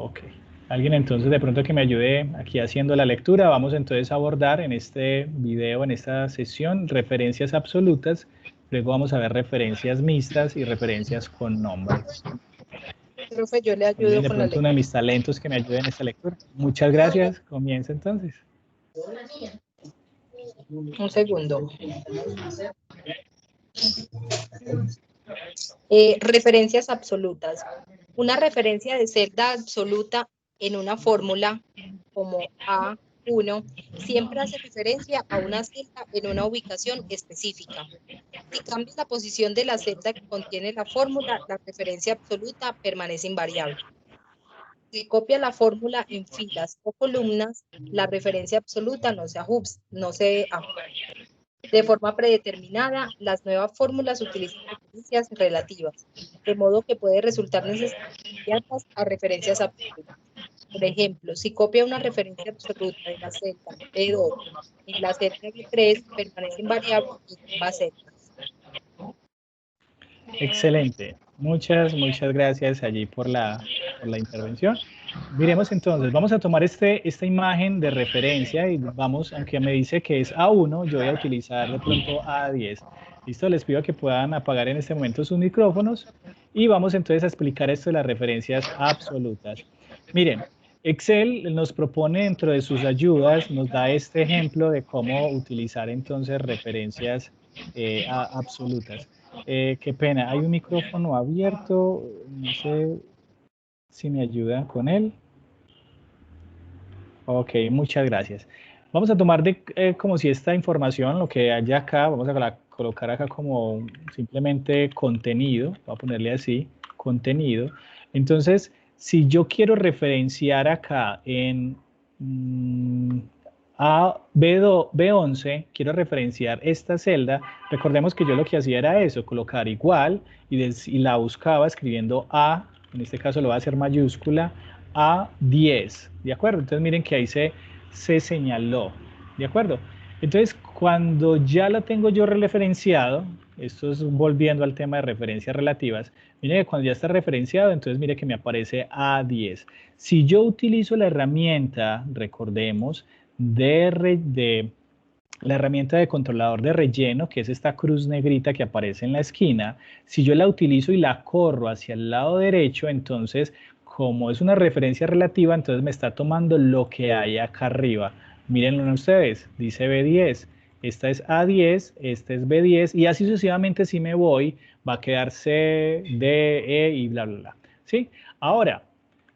Ok. Alguien entonces de pronto que me ayude aquí haciendo la lectura. Vamos entonces a abordar en este video, en esta sesión, referencias absolutas. Luego vamos a ver referencias mixtas y referencias con nombre. Profe, yo le Alguien ayudo de con la pronto uno de lectura. mis talentos que me ayude en esta lectura. Muchas gracias. Comienza entonces. Un segundo. Referencias absolutas. Una referencia de celda absoluta en una fórmula como A1 siempre hace referencia a una celda en una ubicación específica. Si cambia la posición de la celda que contiene la fórmula, la referencia absoluta permanece invariable. Si copia la fórmula en filas o columnas, la referencia absoluta no se ajusta. De forma predeterminada, las nuevas fórmulas utilizan referencias relativas, de modo que puede resultar necesario a referencias absolutas. Por ejemplo, si copia una referencia absoluta de la celda B2 en la celda B3, permanece invariable en ambas celdas. Excelente. Muchas gracias allí por la intervención. Miremos entonces, vamos a tomar esta imagen de referencia y vamos, aunque me dice que es A1, yo voy a utilizar de pronto A10. Listo, les pido que puedan apagar en este momento sus micrófonos y vamos entonces a explicar esto de las referencias absolutas. Miren, Excel nos propone dentro de sus ayudas, nos da este ejemplo de cómo utilizar entonces referencias absolutas. Qué pena, hay un micrófono abierto, no sé si me ayudan con él. Ok, muchas gracias. Vamos a tomar como si esta información, lo que haya acá, vamos a colocar acá como simplemente contenido, voy a ponerle así, contenido. Entonces, si yo quiero referenciar acá en B11, quiero referenciar esta celda, recordemos que yo lo que hacía era eso, colocar igual y la buscaba escribiendo A, en este caso lo voy a hacer mayúscula, A10, ¿de acuerdo? Entonces miren que ahí se señaló, ¿de acuerdo? Entonces cuando ya la tengo yo referenciado, esto es volviendo al tema de referencias relativas, miren que cuando ya está referenciado, entonces mire que me aparece A10. Si yo utilizo la herramienta, recordemos, de la herramienta de controlador de relleno, que es esta cruz negrita que aparece en la esquina, si yo la utilizo y la corro hacia el lado derecho, entonces, como es una referencia relativa, entonces me está tomando lo que hay acá arriba. Mírenlo ustedes, dice B10, esta es A10, esta es B10, y así sucesivamente si me voy, va a quedar C, D, E y bla, bla, bla. ¿Sí? Ahora,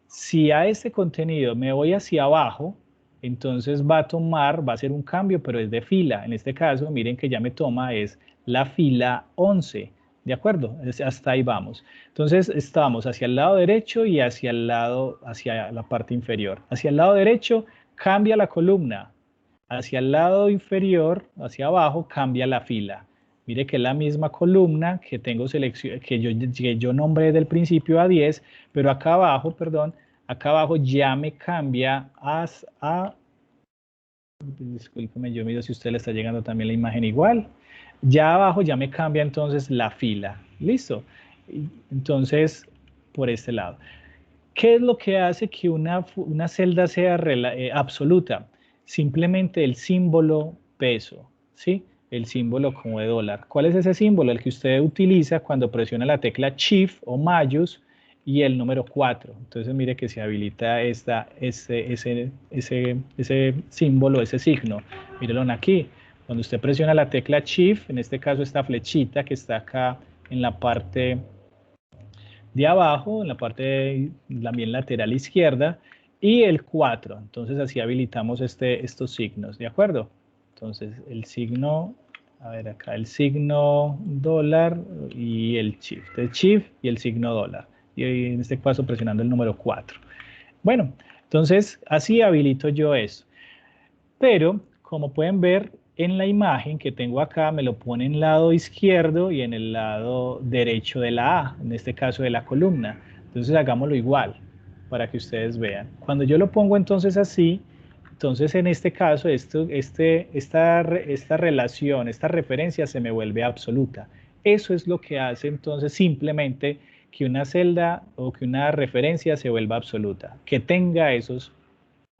si a este contenido me voy hacia abajo, entonces va a hacer un cambio, pero es de fila. En este caso, miren que ya me toma, es la fila 11, ¿de acuerdo? Hasta ahí vamos. Entonces, estamos hacia el lado derecho y hacia la parte inferior. Hacia el lado derecho, cambia la columna. Hacia el lado inferior, hacia abajo, cambia la fila. Mire que es la misma columna que tengo que yo nombré del principio a 10, pero acá abajo, perdón, acá abajo ya me cambia discúlpeme, yo miro si a usted le está llegando también la imagen igual. Ya abajo ya me cambia entonces la fila. ¿Listo? Entonces, por este lado. ¿Qué es lo que hace que una celda sea absoluta? Simplemente el símbolo peso, ¿sí? El símbolo como de dólar. ¿Cuál es ese símbolo? El que usted utiliza cuando presiona la tecla Shift o Mayús y el número 4. Entonces mire que se habilita ese símbolo, ese signo. Mírenlo aquí. Cuando usted presiona la tecla Shift, en este caso esta flechita que está acá en la parte de abajo, en la parte también lateral izquierda, y el 4. Entonces así habilitamos estos signos, ¿de acuerdo? Entonces el signo, a ver acá, el signo dólar y el shift y el signo dólar. Y en este caso presionando el número 4. Bueno, entonces así habilito yo eso. Pero como pueden ver en la imagen que tengo acá, me lo pone en el lado izquierdo y en el lado derecho de la A, en este caso de la columna. Entonces hagámoslo igual para que ustedes vean. Cuando yo lo pongo entonces así, entonces en este caso esta relación, esta referencia se me vuelve absoluta. Eso es lo que hace entonces simplemente que una celda o que una referencia se vuelva absoluta, que tenga esos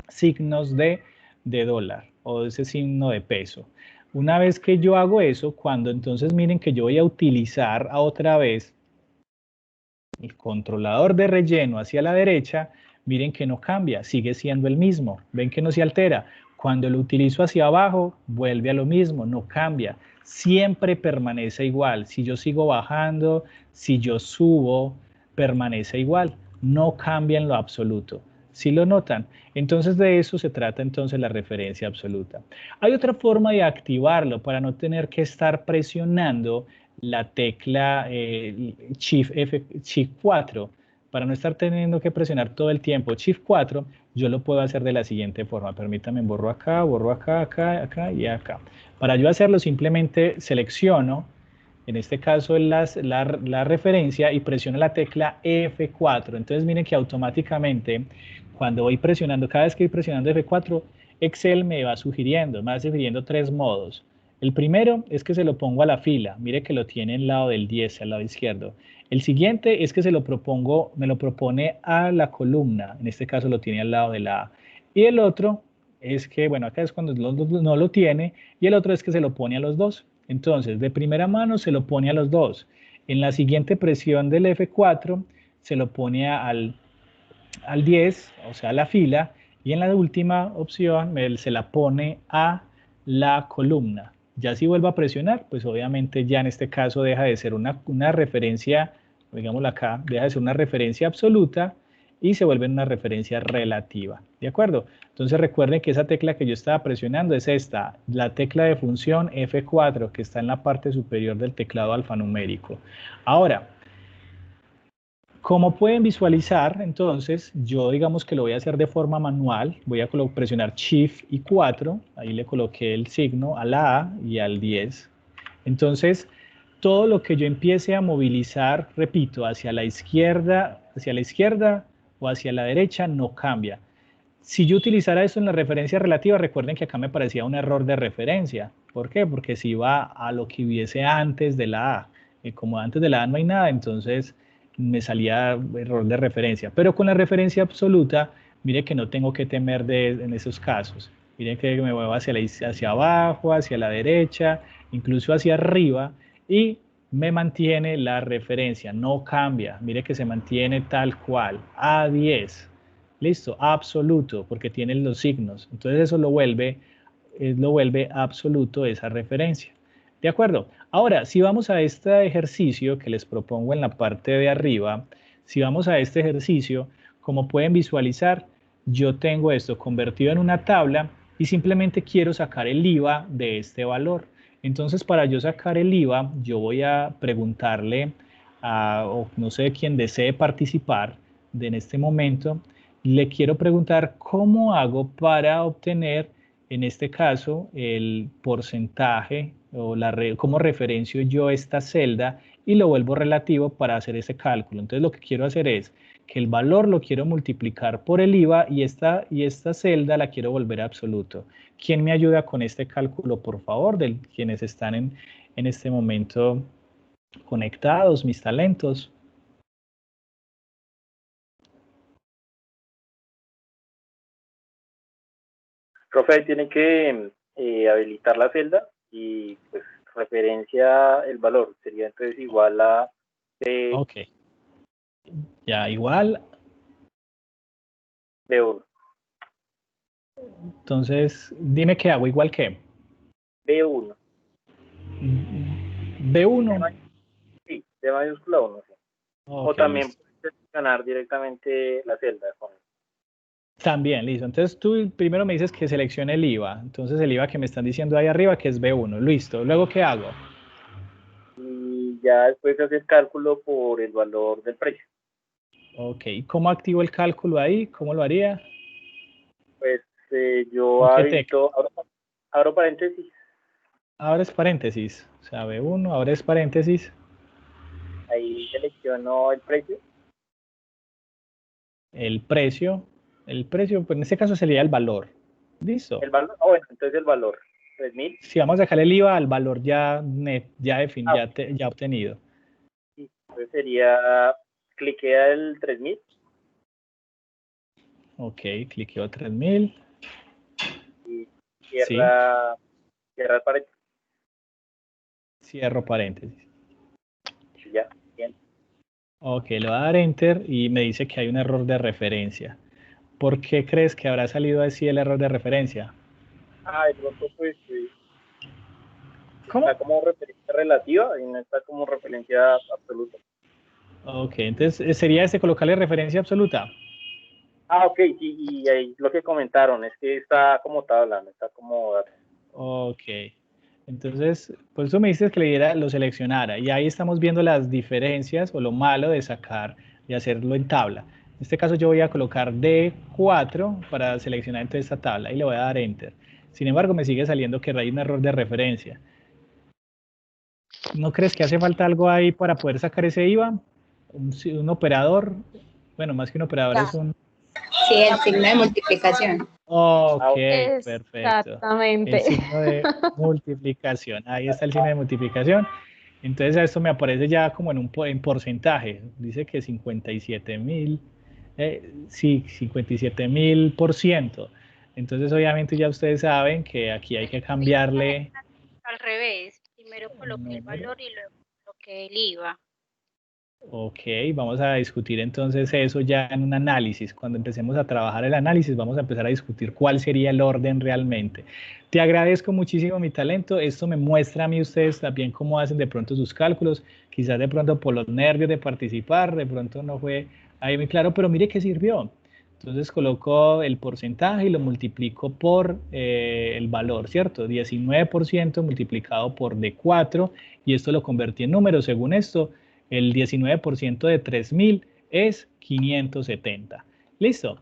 signos de dólar o ese signo de peso. Una vez que yo hago eso, cuando entonces miren que yo voy a utilizar otra vez el controlador de relleno hacia la derecha, miren que no cambia, sigue siendo el mismo, ven que no se altera. Cuando lo utilizo hacia abajo, vuelve a lo mismo, no cambia, siempre permanece igual. Si yo sigo bajando, si yo subo, permanece igual, no cambia en lo absoluto. ¿Sí lo notan? Entonces de eso se trata entonces la referencia absoluta. Hay otra forma de activarlo para no tener que estar presionando la tecla Shift 4, para no estar teniendo que presionar todo el tiempo Shift 4, yo lo puedo hacer de la siguiente forma. Permítanme, borro acá, acá y acá. Para yo hacerlo simplemente selecciono, en este caso la referencia y presiono la tecla F4. Entonces miren que automáticamente cuando voy presionando, cada vez que voy presionando F4, Excel me va sugiriendo tres modos. El primero es que se lo pongo a la fila, mire que lo tiene al lado del 10, al lado izquierdo. El siguiente es que me lo propone a la columna, en este caso lo tiene al lado de la A. Y el otro es que, bueno, acá es cuando no lo tiene, y el otro es que se lo pone a los dos. Entonces, de primera mano se lo pone a los dos. En la siguiente presión del F4 se lo pone al 10, o sea, a la fila, y en la última opción se la pone a la columna. Ya si vuelvo a presionar, pues obviamente ya en este caso deja de ser una referencia, digámoslo acá, deja de ser una referencia absoluta y se vuelve una referencia relativa, ¿de acuerdo? Entonces recuerden que esa tecla que yo estaba presionando es esta, la tecla de función F4, que está en la parte superior del teclado alfanumérico. Ahora, como pueden visualizar, entonces, yo digamos que lo voy a hacer de forma manual. Voy a presionar Shift y 4. Ahí le coloqué el signo a la A y al 10. Entonces, todo lo que yo empiece a movilizar, repito, hacia la izquierda o hacia la derecha, no cambia. Si yo utilizara esto en la referencia relativa, recuerden que acá me parecía un error de referencia. ¿Por qué? Porque si va a lo que hubiese antes de la A. Como antes de la A no hay nada, entonces me salía error de referencia. Pero con la referencia absoluta, mire que no tengo que temer en esos casos. Miren que me muevo hacia abajo, hacia la derecha, incluso hacia arriba, y me mantiene la referencia, no cambia. Mire que se mantiene tal cual, A10. Listo, absoluto, porque tienen los signos. Entonces eso lo vuelve absoluto esa referencia. ¿De acuerdo? Ahora, si vamos a este ejercicio que les propongo en la parte de arriba, si vamos a este ejercicio, como pueden visualizar, yo tengo esto convertido en una tabla y simplemente quiero sacar el IVA de este valor. Entonces, para yo sacar el IVA, yo voy a preguntarle o no sé quién desee participar en este momento, le quiero preguntar cómo hago para obtener, en este caso, el porcentaje o cómo referencio yo esta celda y lo vuelvo relativo para hacer ese cálculo. Entonces lo que quiero hacer es que el valor lo quiero multiplicar por el IVA y esta celda la quiero volver a absoluto. ¿Quién me ayuda con este cálculo, por favor, de quienes están en este momento conectados, mis talentos? Profe, tiene que habilitar la celda y pues referencia el valor. Sería entonces igual a B, Ok. Ya, igual. B1. Entonces, dime qué hago, igual que B1. B1. Sí, B mayúscula 1. Sí. O Ok, también listo. puedes seleccionar directamente la celda. También, listo. Entonces tú primero me dices que seleccione el IVA. Entonces el IVA que me están diciendo ahí arriba que es B1. Listo. Luego, ¿qué hago? Y ya después hacer cálculo por el valor del precio. Ok. ¿Cómo activo el cálculo ahí? ¿Cómo lo haría? Pues yo ¿Con qué tecla? habilito, abro paréntesis. Abres paréntesis. O sea, B1, abres paréntesis. Ahí selecciono el precio. El precio. El precio, pues en este caso sería el valor. Listo. El valor, bueno, entonces el valor, 3.000. Si vamos a dejar el IVA al valor ya net, ya Ah, obtenido. sí, entonces sería cliquea el 3000. Ok, cliqueo 3000. Y cierra el paréntesis. Cierro paréntesis. Y ya, bien. Ok, le voy a dar Enter y me dice que hay un error de referencia. ¿Por qué crees que habrá salido así el error de referencia? De pronto pues ¿Cómo? está como referencia relativa y no está como referencia absoluta. Ok, entonces sería colocarle referencia absoluta. Ok, sí, y ahí lo que comentaron es que está como tabla, no está como dato. Ok, entonces, por eso me dices que lo seleccionara y ahí estamos viendo las diferencias o lo malo de sacar y hacerlo en tabla. En este caso yo voy a colocar D4 para seleccionar entonces esta tabla y le voy a dar Enter. Sin embargo, me sigue saliendo que hay un error de referencia. ¿No crees que hace falta algo ahí para poder sacar ese IVA? Un operador, bueno, más que un operador es un... Sí, el signo de multiplicación. Ok, perfecto. El Exactamente. signo de multiplicación. Ahí está el signo de multiplicación. Entonces esto me aparece ya como en porcentaje. Dice que 57.000, sí, 57.000%. Entonces obviamente ya ustedes saben que aquí hay que cambiarle Al revés, primero el coloqué el número. valor y luego coloqué el IVA. Ok, vamos a discutir entonces eso ya en un análisis. Cuando empecemos a trabajar el análisis, vamos a empezar a discutir cuál sería el orden realmente. Te agradezco muchísimo mi talento. Esto me muestra a mí ustedes también cómo hacen de pronto sus cálculos. Quizás de pronto por los nervios de participar, de pronto no fue ahí muy claro, pero mire que sirvió. Entonces coloco el porcentaje y lo multiplico por el valor, ¿cierto? 19% multiplicado por D4 y esto lo convertí en números. Según esto, el 19% de 3.000 es 570. ¿Listo?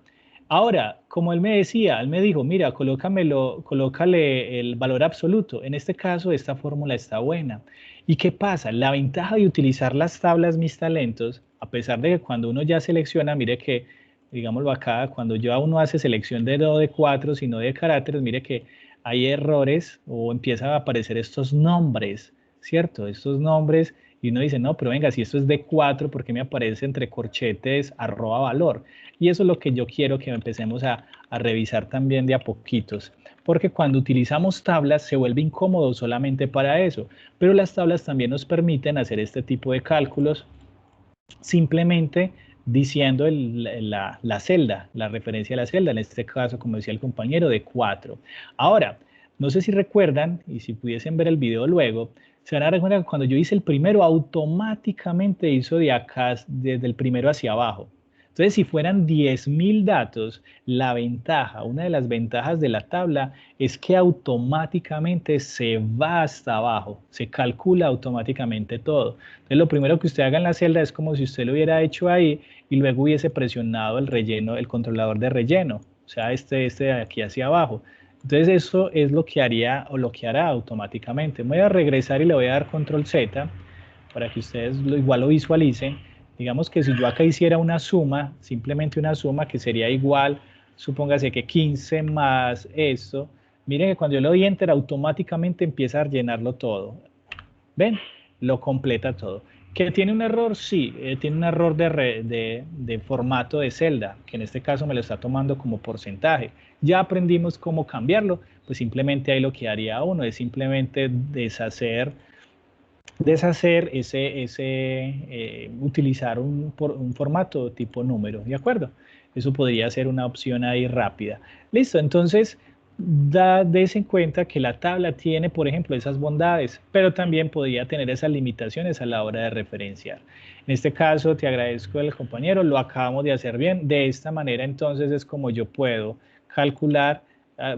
Ahora, como él me decía, él me dijo, mira, colócale el valor absoluto. En este caso, esta fórmula está buena. ¿Y qué pasa? La ventaja de utilizar las tablas Mis Talentos, a pesar de que cuando uno ya selecciona, mire que, digámoslo acá, cuando ya uno hace selección no de 4, sino de caracteres, mire que hay errores o empiezan a aparecer estos nombres, ¿cierto? Estos nombres y uno dice, no, pero venga, si esto es de 4, ¿por qué me aparece entre corchetes @valor? Y eso es lo que yo quiero que empecemos a revisar también de a poquitos. Porque cuando utilizamos tablas se vuelve incómodo solamente para eso. Pero las tablas también nos permiten hacer este tipo de cálculos simplemente diciendo la celda, la referencia a la celda, en este caso, como decía el compañero, de 4. Ahora, no sé si recuerdan, y si pudiesen ver el video luego, se van a dar cuenta que cuando yo hice el primero, automáticamente hizo de acá, desde el primero hacia abajo. Entonces, si fueran 10.000 datos, la ventaja, una de las ventajas de la tabla es que automáticamente se va hasta abajo, se calcula automáticamente todo. Entonces, lo primero que usted haga en la celda es como si usted lo hubiera hecho ahí y luego hubiese presionado el relleno, el controlador de relleno, o sea, este de aquí hacia abajo. Entonces, eso es lo que haría o lo que hará automáticamente. Voy a regresar y le voy a dar control Z para que ustedes igual lo visualicen. Digamos que si yo acá hiciera una suma, simplemente una suma que sería igual, supóngase que 15 más esto, miren que cuando yo le doy Enter automáticamente empieza a llenarlo todo. ¿Ven? Lo completa todo. ¿Que tiene un error? Sí, tiene un error de formato de celda, que en este caso me lo está tomando como porcentaje. Ya aprendimos cómo cambiarlo, pues simplemente ahí lo que haría uno es simplemente deshacer utilizar un formato tipo número, ¿de acuerdo? Eso podría ser una opción ahí rápida. Listo, entonces, des en cuenta que la tabla tiene, por ejemplo, esas bondades, pero también podría tener esas limitaciones a la hora de referenciar. En este caso, te agradezco el compañero, lo acabamos de hacer bien. De esta manera, entonces, es como yo puedo calcular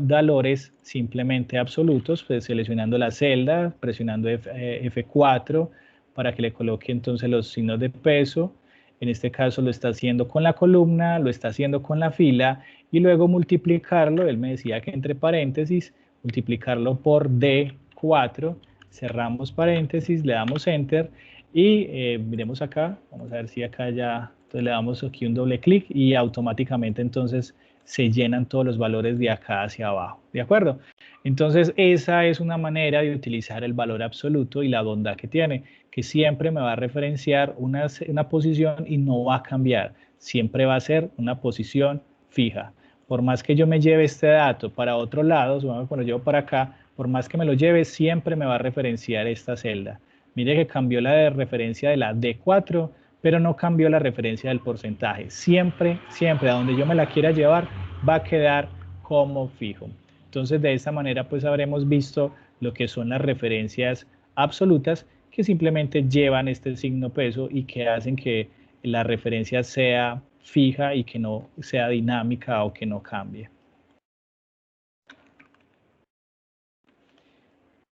valores simplemente absolutos, pues seleccionando la celda, presionando F4 para que le coloque entonces los signos de peso. En este caso lo está haciendo con la columna, lo está haciendo con la fila y luego multiplicarlo, él me decía que entre paréntesis, multiplicarlo por D4, cerramos paréntesis, le damos Enter y miremos acá, vamos a ver si acá ya, entonces le damos aquí un doble clic y automáticamente entonces se llenan todos los valores de acá hacia abajo, ¿de acuerdo? Entonces, esa es una manera de utilizar el valor absoluto y la bondad que tiene, que siempre me va a referenciar una posición y no va a cambiar, siempre va a ser una posición fija. Por más que yo me lleve este dato para otro lado, supongamos que lo llevo para acá, por más que me lo lleve, siempre me va a referenciar esta celda. Mire que cambió la de referencia de la D4, pero no cambió la referencia del porcentaje. Siempre, siempre, a donde yo me la quiera llevar, va a quedar como fijo. Entonces, de esta manera, pues habremos visto lo que son las referencias absolutas, que simplemente llevan este signo peso y que hacen que la referencia sea fija y que no sea dinámica o que no cambie.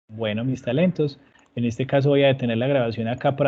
Bueno, mis talentos, en este caso voy a detener la grabación acá para